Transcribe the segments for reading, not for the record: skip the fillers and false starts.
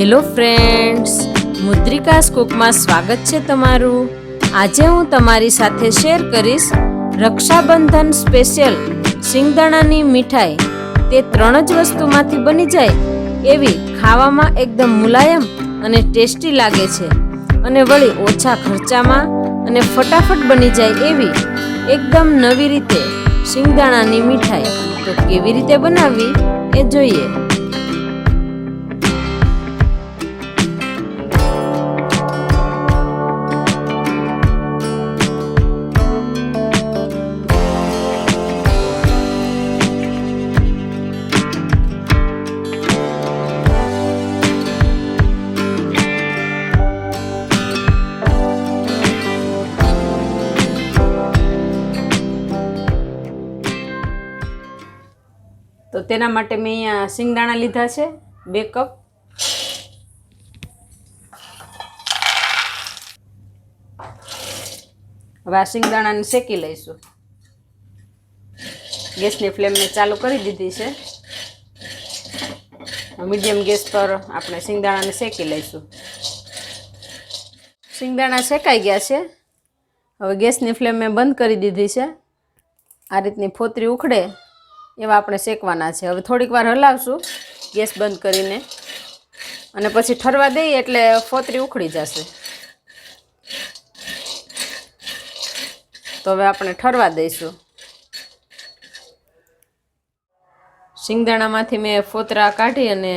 Hello friends, મુદ્રિકાસ કુકમાં સ્વાગત છે તમારું। આજે હું તમારી સાથે શેર કરીશ રક્ષાબંધન સ્પેશિયલ સિંગદાણાની મીઠાઈ। તે ત્રણ જ વસ્તુમાંથી બની જાય એવી ખાવામાં એકદમ મુલાયમ અને ટેસ્ટી લાગે છે અને વળી ઓછા ખર્ચામાં અને ફટાફટ બની જાય એવી એકદમ નવી રીતે સિંગદાણાની મીઠાઈ। તો કેવી રીતે બનાવવી એ જોઈએ। તો તેના માટે મેં અહીંયા સિંગદાણા લીધા છે 2 કપ। હવે આ સિંગદાણાને શેકી લઈશું। ગેસની ફ્લેમ મેં ચાલુ કરી દીધી છે। મીડિયમ ગેસ પર આપણે સિંગદાણાને શેકી લઈશું। સિંગદાણા શેકાઈ ગયા છે। હવે ગેસની ફ્લેમ મેં બંધ કરી દીધી છે। આ રીતની ફોતરી ઉખડે એવા આપણે શેકવાના છે। હવે થોડીક વાર હલાવશું ગેસ બંધ કરીને અને પછી ઠરવા દઈએ એટલે ફોતરી ઉખડી જશે। તો હવે આપણે ઠરવા દઈશું। સિંગદાણામાંથી મેં ફોતરા કાઢી અને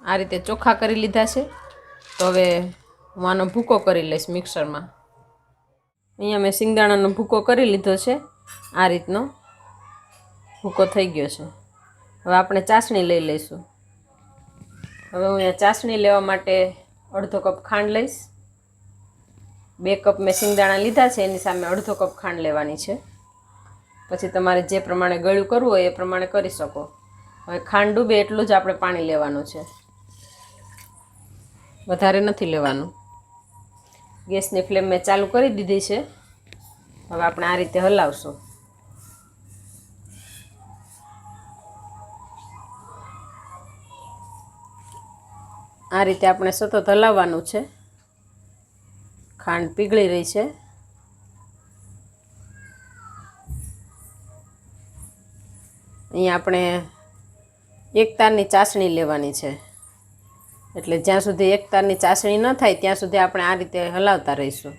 આ રીતે ચોખ્ખા કરી લીધા છે। તો હવે હું આનો ભૂકો કરી લઈશ મિક્સરમાં। અહીંયા મેં સિંગદાણાનો ભૂકો કરી લીધો છે। આ રીતનો ભૂકો થઈ ગયો છે। હવે આપણે ચાસણી લઈ લઈશું। હવે હું અહીંયા ચાસણી લેવા માટે અડધો કપ ખાંડ લઈશ। 2 કપ મેં સિંગદાણા લીધા છે એની સામે અડધો કપ ખાંડ લેવાની છે। પછી તમારે જે પ્રમાણે ગળ્યું કરવું હોય એ પ્રમાણે કરી શકો। હવે ખાંડ ડૂબે એટલું જ આપણે પાણી લેવાનું છે, વધારે નથી લેવાનું। ગેસની ફ્લેમ મેં ચાલુ કરી દીધી છે। હવે આપણે આ રીતે હલાવશું। આ રીતે આપણે સતત હલાવવાનું છે। ખાંડ પીગળી રહી છે। અહીંયા આપણે એક તારની ચાસણી લેવાની છે, એટલે જ્યાં સુધી એક તારની ચાસણી ન થાય ત્યાં સુધી આપણે આ રીતે હલાવતા રહીશું।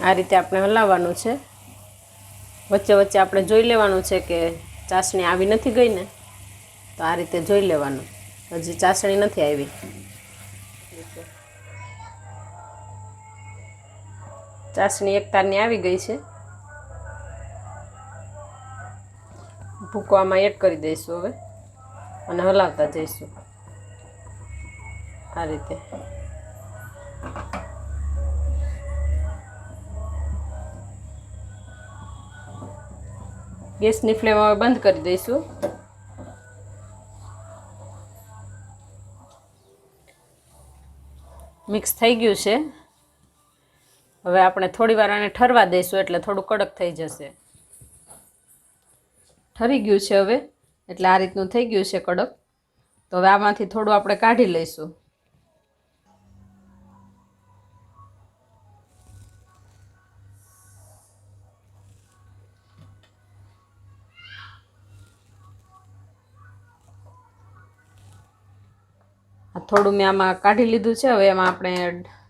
આ રીતે આપણે હલાવવાનું છે। વચ્ચે વચ્ચે આપણે જોઈ લેવાનું છે કે ચાસણી આવી નથી ગઈ ને, તો આ રીતે જોઈ લેવાનું। હજી ચાસણી નથી આવી। ચાસણી એક તારની આવી ગઈ છે। ભૂકો આમાં એડ કરી દઈશું હવે અને હલાવતા જઈશું આ રીતે। ગેસની ફ્લેમ હવે બંધ કરી દઈશું। મિક્સ થઈ ગયું છે। હવે આપણે થોડી વાર આને ઠરવા દઈશું એટલે થોડું કડક થઈ જશે। ઠરી ગયું છે હવે, એટલે આ રીતનું થઈ ગયું છે કડક। તો હવે આમાંથી થોડું આપણે કાઢી લઈશું। થોડું મેં આમાં કાઢી લીધું છે। હવે એમાં આપણે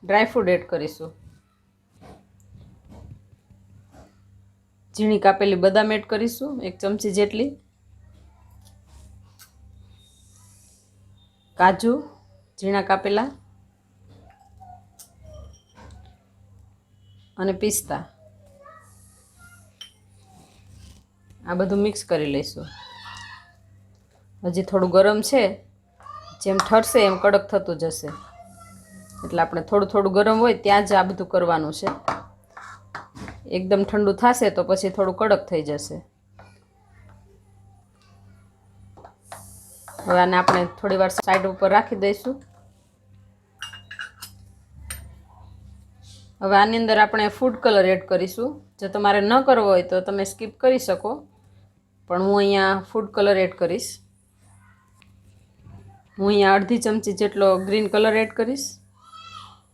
ડ્રાયફ્રૂટ એડ કરીશું। ઝીણી કાપેલી બદામ એડ કરીશું 1 ચમચી જેટલી, કાજુ ઝીણા કાપેલા અને પિસ્તા। આ બધું મિક્સ કરી લઈશું। હજી થોડું ગરમ છે, જેમ ઠરશે એમ કડક થતું જશે, એટલે આપણે થોડું થોડું ગરમ હોય ત્યાં જ આ બધું કરવાનું છે। એકદમ ઠંડુ થશે તો પછી થોડું કડક થઈ જશે। હવે આને આપણે થોડી વાર સાઈડ ઉપર રાખી દઈશું। હવે આની અંદર આપણે ફૂડ કલર એડ કરીશું. જો તમારે ન કરવો હોય તો તમે સ્કીપ કરી શકો, પણ હું અહીંયા ફૂડ કલર એડ કરીશ. હું અહીંયા અડધી ચમચી જેટલો ગ્રીન કલર એડ કરીશ.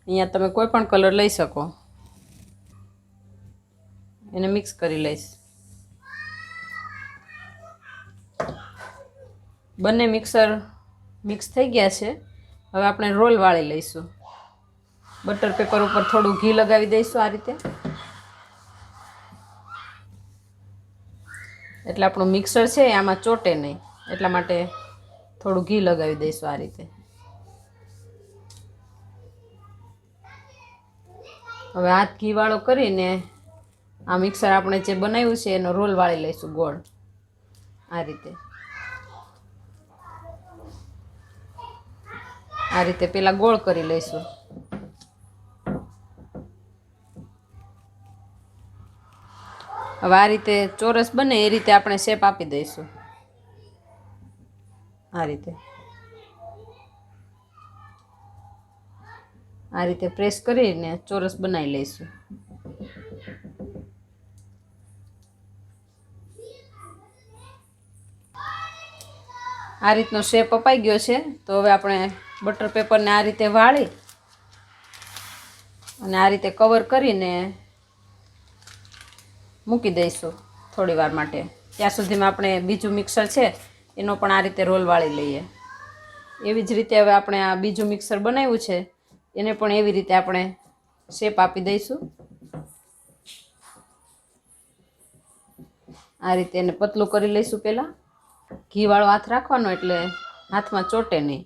અહીંયા તમે કોઈ પણ કલર લઈ શકો. એને મિક્સ કરી લઈશ. બંને મિક્સ થઈ ગયા છે. હવે આપણે રોલ વાળી લઈશું. બટર પેપર ઉપર થોડું ઘી લગાવી દઈશું આ રીતે, એટલે આપણું મિક્સર છે આમાં ચોટે નહીં, એટલા માટે થોડું ઘી લગાવી દઈશું આ રીતે. હવે હાથ ઘીવાળો કરીને આ મિક્સર આપણે જે બનાવ્યું છે એનો રોલ વાળી લઈશું ગોળ આ રીતે. આ રીતે પેલા ગોળ કરી લઈશું. હવે આ રીતે ચોરસ બને એ રીતે આપણે શેપ આપી દઈશું આ રીતે. આ રીતે પ્રેસ કરીને ચોરસ બનાવી લઈશું. આ રીતનો શેપ અપાઈ ગયો છે. તો હવે આપણે બટર પેપરને આ રીતે વાળી અને આ રીતે કવર કરીને મૂકી દઈશું થોડી વાર માટે. ત્યાં સુધીમાં આપણે બીજું મિક્સર છે એનો પણ આ રીતે રોલ વાળી લઈએ. એવી જ રીતે હવે આપણે આ બીજું મિક્સર બનાવ્યું છે એને પણ એવી રીતે આપણે શેપ આપી દઈશું. આ રીતે એને પતલું કરી લઈશું. પહેલાં ઘીવાળો હાથ રાખવાનો એટલે હાથમાં ચોટે નહીં.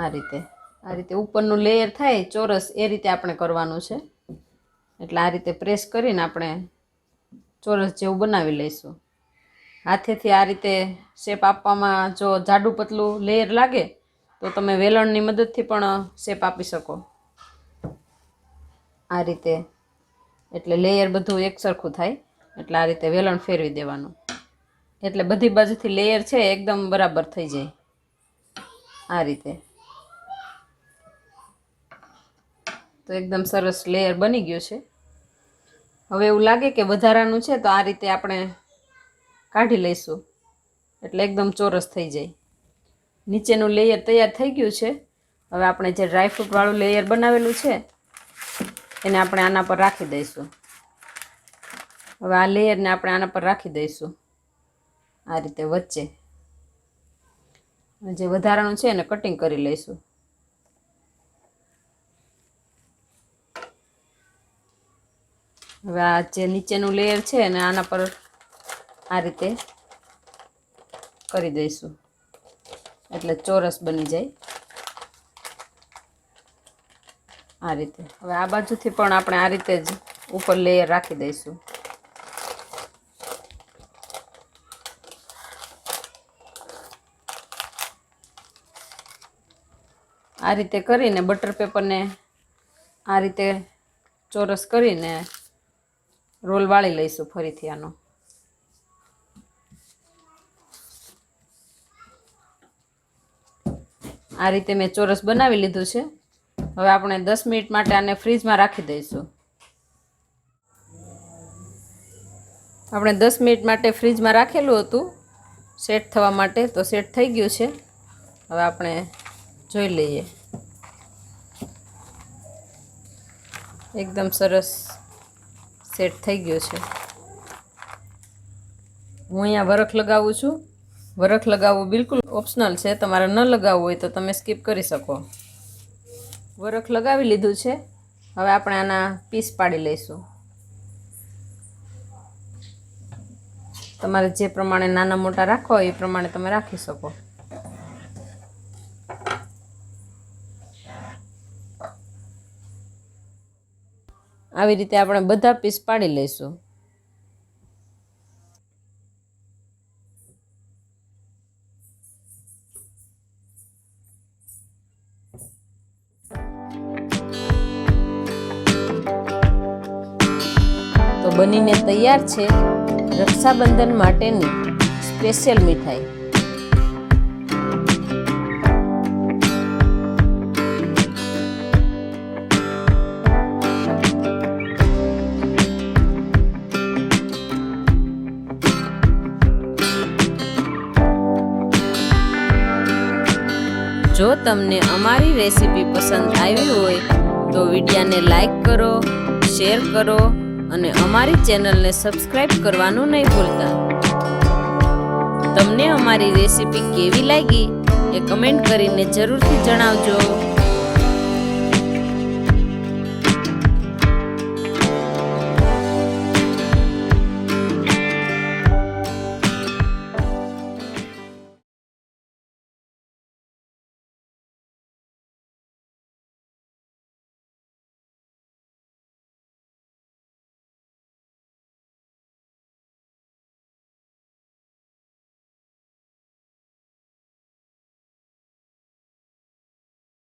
આ રીતે ઉપરનું લેયર થાય ચોરસ એ રીતે આપણે કરવાનું છે. એટલે આ રીતે પ્રેસ કરીને આપણે ચોરસ જેવું બનાવી લઈશું. હાથેથી આ રીતે શેપ આપવામાં જો જાડું પતલું લેયર લાગે તો તમે વેલણની મદદથી પણ શેપ આપી શકો આ રીતે. એટલે લેયર બધું એક સરખું થાય. એટલે આ રીતે વેલણ ફેરવી દેવાનું, એટલે બધી બાજુથી લેયર છે એકદમ બરાબર થઈ જાય આ રીતે. તો એકદમ સરસ લેયર બની ગયું છે. હવે એવું લાગે કે વધારાનું છે તો આ રીતે આપણે કાઢી લઈશું, એટલે એકદમ ચોરસ થઈ જાય. નીચેનું લેયર તૈયાર થઈ ગયું છે. હવે આપણે જે ડ્રાયફ્રૂટવાળું લેયર બનાવેલું છે એને આપણે આના પર રાખી દઈશું. હવે આ લેયરને આપણે આના પર રાખી દઈશું આ રીતે વચ્ચે. જે વધારાનું છે એને કટિંગ કરી લઈશું. હવે આ જે નીચેનું લેયર છે એને આના પર આ રીતે કરી દઈશું, એટલે ચોરસ બની જાય આ રીતે. હવે આ બાજુથી પણ આપણે આ રીતે જ ઉપર લેયર રાખી દઈશું. આ રીતે કરીને બટર પેપરને આ રીતે ચોરસ કરીને રોલ વાળી લઈશું ફરીથી આનો. આ રીતે મેં ચોરસ બનાવી લીધું છે. હવે આપણે 10 મિનિટ માટે આને ફ્રીજમાં રાખી દઈશું. આપણે 10 મિનિટ માટે ફ્રીજમાં રાખેલું હતું સેટ થવા માટે, તો સેટ થઈ ગયું છે. હવે આપણે જોઈ લઈએ. એકદમ સરસ સેટ થઈ ગયું છે. હું અહીંયા વરખ લગાવું છું. વરખ લગાવવું બિલકુલ ઓપ્શનલ છે, તમારે ન લગાવવું હોય તો તમે સ્કીપ કરી શકો. વરખ લગાવી લીધું છે. હવે આપણે આના પીસ પાડી લઈશું. તમારે જે પ્રમાણે નાના મોટા રાખવા હોય એ પ્રમાણે તમે રાખી શકો. આવી રીતે આપણે બધા પીસ પાડી લઈશું. તો બનીને તૈયાર છે રક્ષાબંધન માટેની સ્પેશિયલ મીઠાઈ. જો તમને અમારી રેસીપી પસંદ આવી હોય તો વિડીયાને લાઈક કરો, શેર કરો અને અમારી ચેનલને સબસ્ક્રાઈબ કરવાનું નહીં ભૂલતા. તમને અમારી રેસીપી કેવી લાગી એ કમેન્ટ કરીને જરૂરથી જણાવજો.